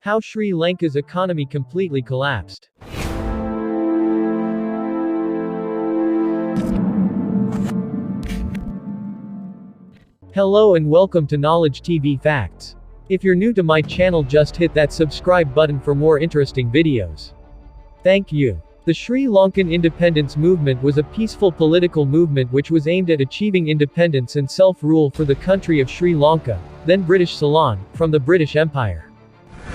How Sri Lanka's economy completely collapsed. Hello and welcome to Knowledge TV Facts. If you're new to my channel, just hit that subscribe button for more interesting videos. Thank you. The Sri Lankan independence movement was a peaceful political movement which was aimed at achieving independence and self-rule for the country of Sri Lanka, then British Ceylon, from the British Empire.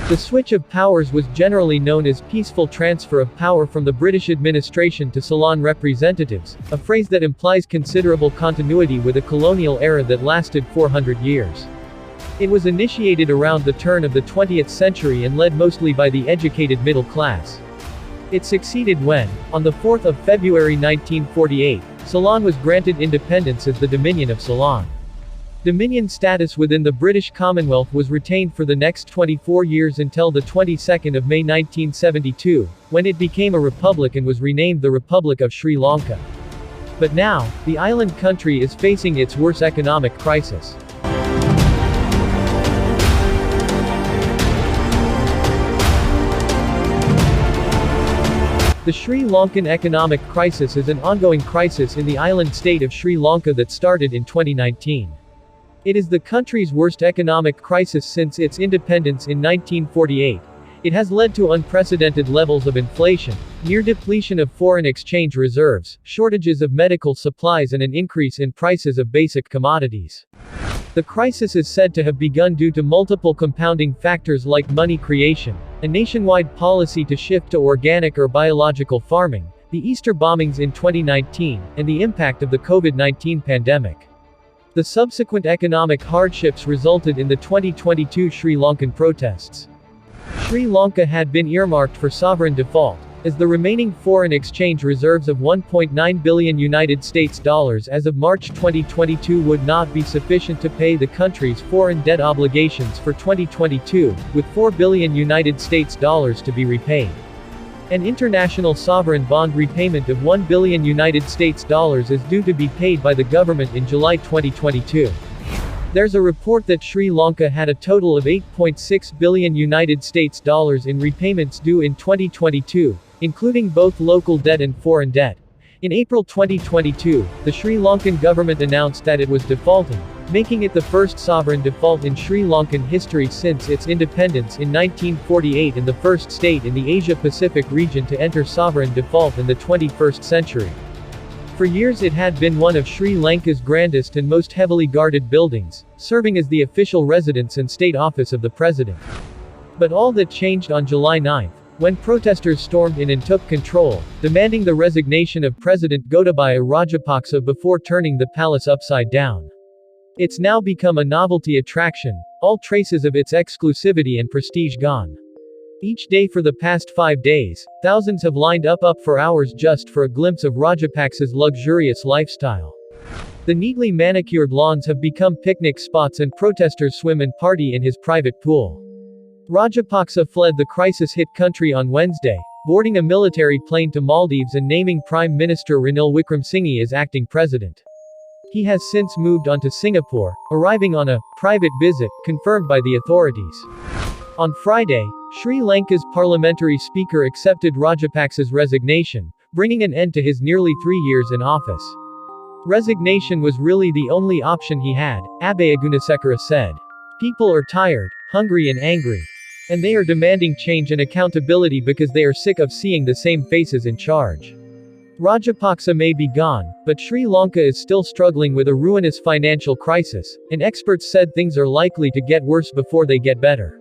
The switch of powers was generally known as peaceful transfer of power from the British administration to Ceylon representatives, a phrase that implies considerable continuity with a colonial era that lasted 400 years. It was initiated around the turn of the 20th century and led mostly by the educated middle class. It succeeded when, on the 4th of February 1948, Ceylon was granted independence as the Dominion of Ceylon. Dominion status within the British Commonwealth was retained for the next 24 years until the 22nd of May 1972, when it became a republic and was renamed the Republic of Sri Lanka. But now, the island country is facing its worst economic crisis. The Sri Lankan economic crisis is an ongoing crisis in the island state of Sri Lanka that started in 2019. It is the country's worst economic crisis since its independence in 1948. It has led to unprecedented levels of inflation, near depletion of foreign exchange reserves, shortages of medical supplies and an increase in prices of basic commodities. The crisis is said to have begun due to multiple compounding factors like money creation, a nationwide policy to shift to organic or biological farming, the Easter bombings in 2019, and the impact of the COVID-19 pandemic. The subsequent economic hardships resulted in the 2022 Sri Lankan protests. Sri Lanka had been earmarked for sovereign default, as the remaining foreign exchange reserves of $1.9 billion as of March 2022 would not be sufficient to pay the country's foreign debt obligations for 2022, with $4 billion to be repaid. An international sovereign bond repayment of $1 billion is due to be paid by the government in July 2022. There's a report that Sri Lanka had a total of $8.6 billion in repayments due in 2022, including both local debt and foreign debt. In April 2022, the Sri Lankan government announced that it was defaulting, making it the first sovereign default in Sri Lankan history since its independence in 1948 and the first state in the Asia-Pacific region to enter sovereign default in the 21st century. For years it had been one of Sri Lanka's grandest and most heavily guarded buildings, serving as the official residence and state office of the president. But all that changed on July 9, when protesters stormed in and took control, demanding the resignation of President Gotabaya Rajapaksa before turning the palace upside down. It's now become a novelty attraction, all traces of its exclusivity and prestige gone. Each day for the past 5 days, thousands have lined up for hours just for a glimpse of Rajapaksa's luxurious lifestyle. The neatly manicured lawns have become picnic spots and protesters swim and party in his private pool. Rajapaksa fled the crisis-hit country on Wednesday, boarding a military plane to Maldives and naming Prime Minister Ranil Wickremesinghe as acting president. He has since moved on to Singapore, arriving on a private visit, confirmed by the authorities. On Friday, Sri Lanka's parliamentary speaker accepted Rajapaksa's resignation, bringing an end to his nearly 3 years in office. Resignation was really the only option he had, Abhay Agunasekara said. People are tired, hungry and angry. And they are demanding change and accountability because they are sick of seeing the same faces in charge. Rajapaksa may be gone, but Sri Lanka is still struggling with a ruinous financial crisis, and experts said things are likely to get worse before they get better.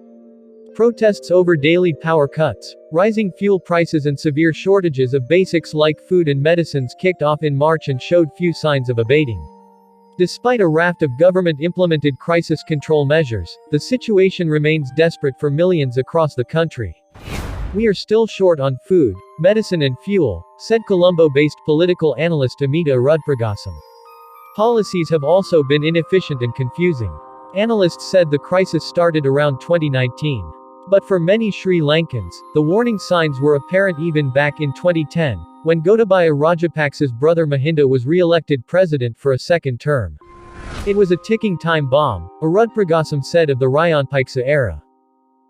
Protests over daily power cuts, rising fuel prices and severe shortages of basics like food and medicines kicked off in March and showed few signs of abating. Despite a raft of government-implemented crisis control measures, the situation remains desperate for millions across the country. We are still short on food, medicine and fuel, said Colombo-based political analyst Amita Arudpragasam. Policies have also been inefficient and confusing. Analysts said the crisis started around 2019. But for many Sri Lankans, the warning signs were apparent even back in 2010, when Gotabaya Rajapaksa's brother Mahinda was re-elected president for a second term. It was a ticking time bomb, Arudpragasam said of the Rajapaksa era.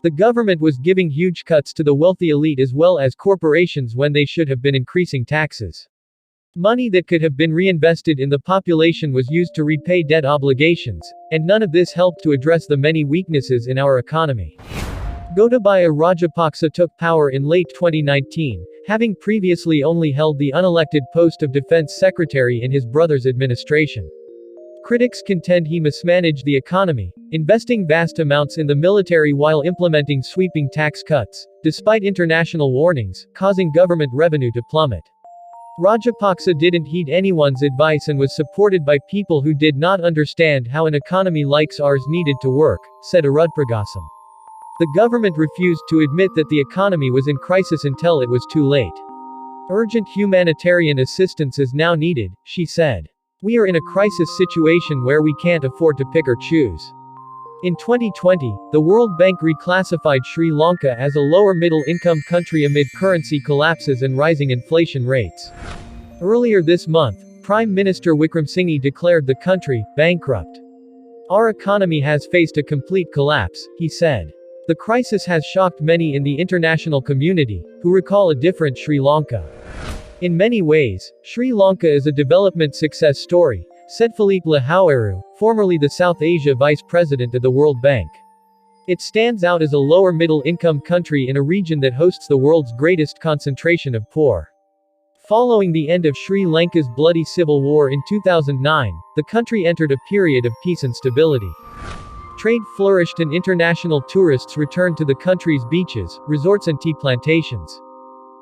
The government was giving huge cuts to the wealthy elite as well as corporations when they should have been increasing taxes. Money that could have been reinvested in the population was used to repay debt obligations, and none of this helped to address the many weaknesses in our economy. Gotabaya Rajapaksa took power in late 2019, having previously only held the unelected post of Defense Secretary in his brother's administration. Critics contend he mismanaged the economy, investing vast amounts in the military while implementing sweeping tax cuts, despite international warnings, causing government revenue to plummet. Rajapaksa didn't heed anyone's advice and was supported by people who did not understand how an economy like ours needed to work, said Arudpragasam. The government refused to admit that the economy was in crisis until it was too late. Urgent humanitarian assistance is now needed, she said. We are in a crisis situation where we can't afford to pick or choose. In 2020, the World Bank reclassified Sri Lanka as a lower middle-income country amid currency collapses and rising inflation rates. Earlier this month, Prime Minister Wickremesinghe declared the country bankrupt. Our economy has faced a complete collapse, he said. The crisis has shocked many in the international community, who recall a different Sri Lanka. In many ways, Sri Lanka is a development success story, said Philippe Lahoeru, formerly the South Asia Vice President of the World Bank. It stands out as a lower middle-income country in a region that hosts the world's greatest concentration of poor. Following the end of Sri Lanka's bloody civil war in 2009, the country entered a period of peace and stability. Trade flourished and international tourists returned to the country's beaches, resorts and tea plantations.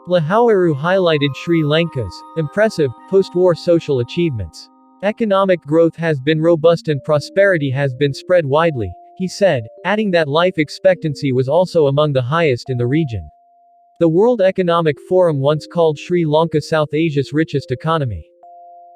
Lahoeru highlighted Sri Lanka's impressive, post-war social achievements. Economic growth has been robust and prosperity has been spread widely, he said, adding that life expectancy was also among the highest in the region. The World Economic Forum once called Sri Lanka South Asia's richest economy.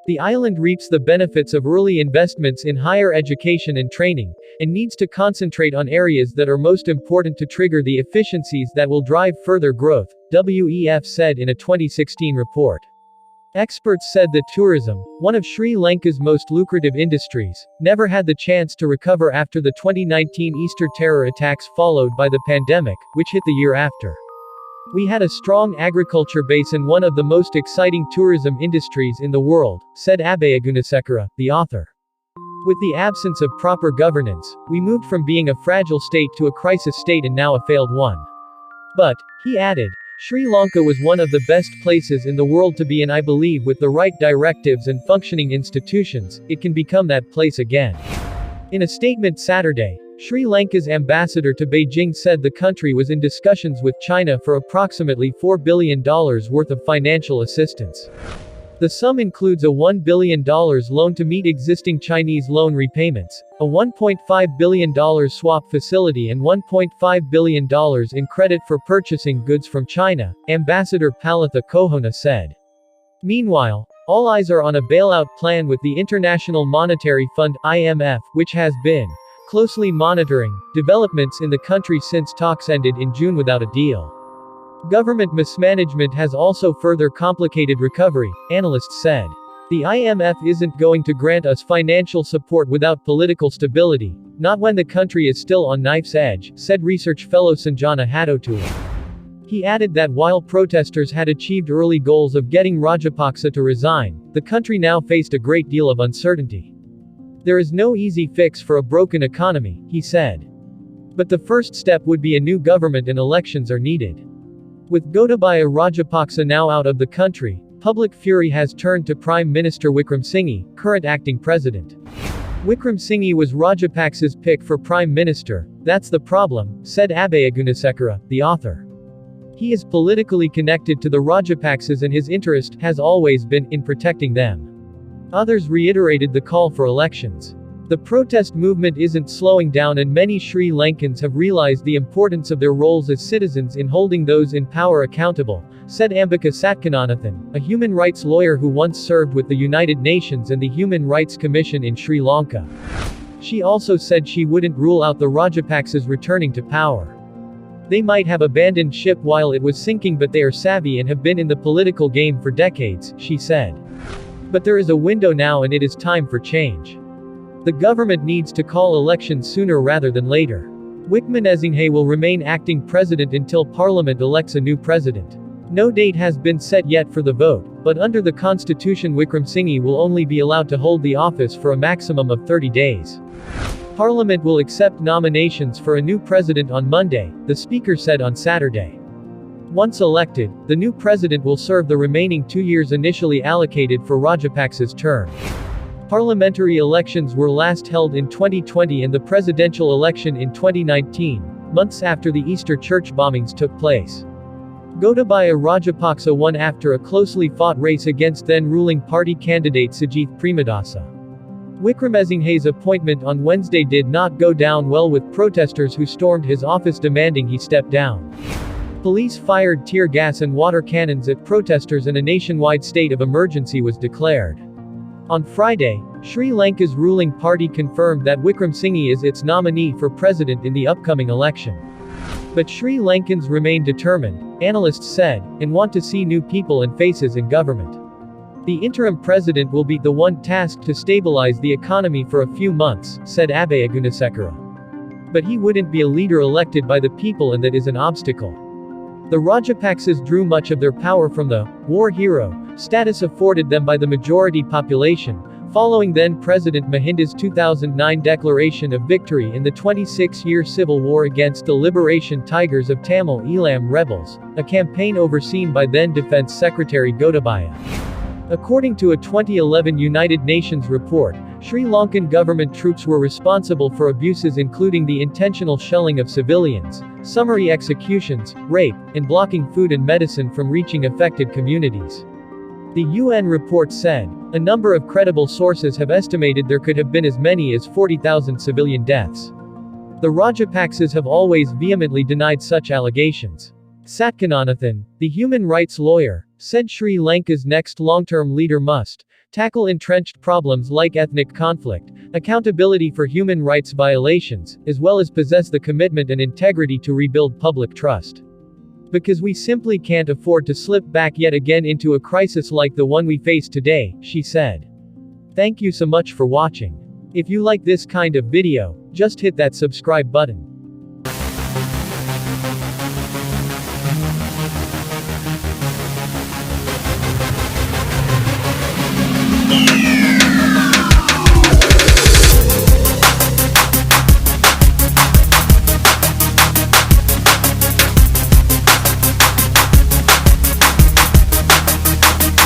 The island reaps the benefits of early investments in higher education and training, and needs to concentrate on areas that are most important to trigger the efficiencies that will drive further growth, WEF said in a 2016 report. Experts said that tourism, one of Sri Lanka's most lucrative industries, never had the chance to recover after the 2019 Easter terror attacks followed by the pandemic, which hit the year after. We had a strong agriculture base and one of the most exciting tourism industries in the world, said Abhaya Gunasekara, the author. With the absence of proper governance, we moved from being a fragile state to a crisis state and now a failed one. But, he added, Sri Lanka was one of the best places in the world to be in. I believe with the right directives and functioning institutions, it can become that place again. In a statement Saturday, Sri Lanka's ambassador to Beijing said the country was in discussions with China for approximately $4 billion worth of financial assistance. The sum includes a $1 billion loan to meet existing Chinese loan repayments, a $1.5 billion swap facility and $1.5 billion in credit for purchasing goods from China, Ambassador Palitha Kohona said. Meanwhile, all eyes are on a bailout plan with the International Monetary Fund, IMF, which has been closely monitoring developments in the country since talks ended in June without a deal. Government mismanagement has also further complicated recovery, analysts said. The IMF isn't going to grant us financial support without political stability, not when the country is still on knife's edge, said research fellow Sanjana Hadotula. He added that while protesters had achieved early goals of getting Rajapaksa to resign, the country now faced a great deal of uncertainty. There is no easy fix for a broken economy, he said. But the first step would be a new government and elections are needed. With Gotabaya Rajapaksa now out of the country, public fury has turned to Prime Minister Wickremesinghe, current acting president. Wickremesinghe was Rajapaksa's pick for Prime Minister, that's the problem, said Abhaya Gunasekara, the author. He is politically connected to the Rajapaksas and his interest has always been in protecting them. Others reiterated the call for elections. The protest movement isn't slowing down and many Sri Lankans have realized the importance of their roles as citizens in holding those in power accountable, said Ambika Satkananathan, a human rights lawyer who once served with the United Nations and the Human Rights Commission in Sri Lanka. She also said she wouldn't rule out the Rajapaksas returning to power. They might have abandoned ship while it was sinking, but they are savvy and have been in the political game for decades, she said. But there is a window now and it is time for change. The government needs to call elections sooner rather than later. Wickremesinghe will remain acting president until parliament elects a new president. No date has been set yet for the vote, but under the constitution Wickremesinghe will only be allowed to hold the office for a maximum of 30 days. Parliament will accept nominations for a new president on Monday, the speaker said on Saturday. Once elected, the new president will serve the remaining 2 years initially allocated for Rajapaksa's term. Parliamentary elections were last held in 2020 and the presidential election in 2019, months after the Easter church bombings took place. Gotabaya Rajapaksa won after a closely fought race against then-ruling party candidate Sajith Premadasa. Wickremesinghe's appointment on Wednesday did not go down well with protesters who stormed his office demanding he step down. Police fired tear gas and water cannons at protesters and a nationwide state of emergency was declared. On Friday, Sri Lanka's ruling party confirmed that Wickremesinghe is its nominee for president in the upcoming election. But Sri Lankans remain determined, analysts said, and want to see new people and faces in government. The interim president will be the one tasked to stabilize the economy for a few months, said Abhay Agunasekara. But he wouldn't be a leader elected by the people, and that is an obstacle. The Rajapaksas drew much of their power from the war hero status afforded them by the majority population, following then-President Mahinda's 2009 declaration of victory in the 26-year civil war against the Liberation Tigers of Tamil Eelam rebels, a campaign overseen by then-Defense Secretary Gotabaya. According to a 2011 United Nations report, Sri Lankan government troops were responsible for abuses including the intentional shelling of civilians, summary executions, rape, and blocking food and medicine from reaching affected communities. The UN report said, a number of credible sources have estimated there could have been as many as 40,000 civilian deaths. The Rajapaksas have always vehemently denied such allegations. Satkananathan, the human rights lawyer, said Sri Lanka's next long-term leader must tackle entrenched problems like ethnic conflict, accountability for human rights violations, as well as possess the commitment and integrity to rebuild public trust. Because we simply can't afford to slip back yet again into a crisis like the one we face today, she said. Thank you so much for watching. If you like this kind of video, just hit that subscribe button.